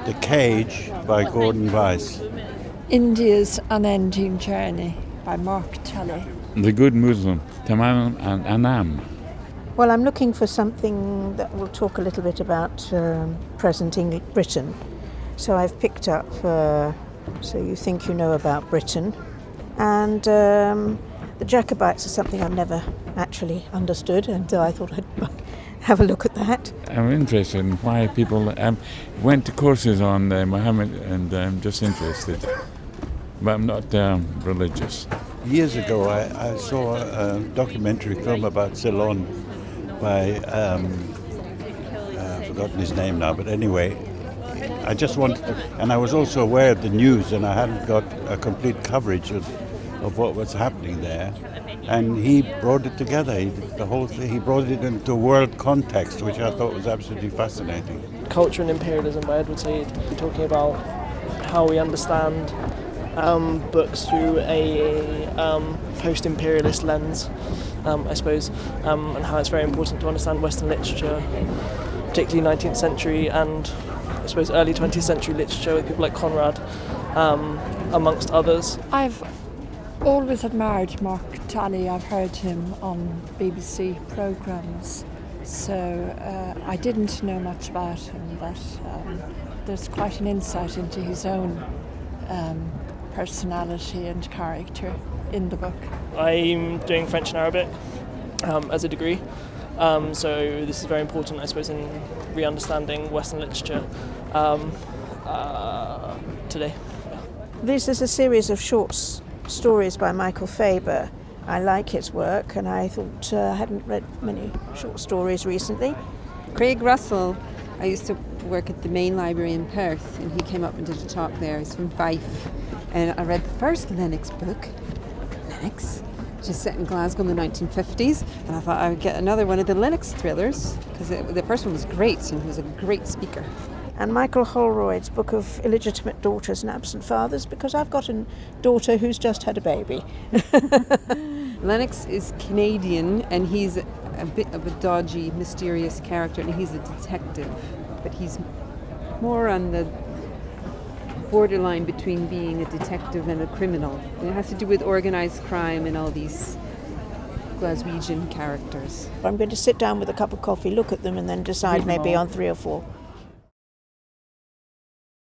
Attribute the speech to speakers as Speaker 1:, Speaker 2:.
Speaker 1: The Cage by Gordon Weiss.
Speaker 2: India's Unending Journey by Mark Tully.
Speaker 3: The Good Muslim, Tahmima and Anam.
Speaker 4: Well, I'm looking for something that will talk a little bit about present Britain. So I've picked up So You Think You Know About Britain. And the Jacobites are something I've never actually understood, and I thought I'd have a look at that.
Speaker 3: I'm interested in why people went to courses on Muhammad, and I'm just interested. But I'm not religious.
Speaker 1: Years ago, I saw a documentary film about Ceylon by, I've forgotten his name now, but anyway, I just wanted to, and I was also aware of the news, and I hadn't got a complete coverage of what was happening there. And he brought it together, the whole thing, he brought it into world context, which I thought was absolutely fascinating.
Speaker 5: Culture and Imperialism by Edward Said, talking about how we understand books through a post-imperialist lens, I suppose, and how it's very important to understand Western literature, particularly 19th century and I suppose early 20th century literature with people like Conrad, amongst others.
Speaker 2: I've always admired Mark Tully. I've heard him on BBC programmes, so I didn't know much about him, but there's quite an insight into his own personality and character in the book.
Speaker 5: I'm doing French and Arabic as a degree, so this is very important, I suppose, in re-understanding Western literature today.
Speaker 4: This is a series of short stories by Michael Faber. I like his work, and I thought I hadn't read many short stories recently.
Speaker 6: Craig Russell, I used to work at the main library in Perth, and he came up and did a talk there. He's from Fife, and I read the first Lennox book, Lennox, which is set in Glasgow in the 1950s, and I thought I would get another one of the Lennox thrillers, because the first one was great, and he was a great speaker.
Speaker 4: And Michael Holroyd's book of illegitimate daughters and absent fathers, because I've got a daughter who's just had a baby.
Speaker 6: Lennox is Canadian, and he's a bit of a dodgy, mysterious character, and he's a detective, but he's more on the borderline between being a detective and a criminal. And it has to do with organised crime and all these Glaswegian characters.
Speaker 4: I'm going to sit down with a cup of coffee, look at them, and then decide maybe on 3 or 4.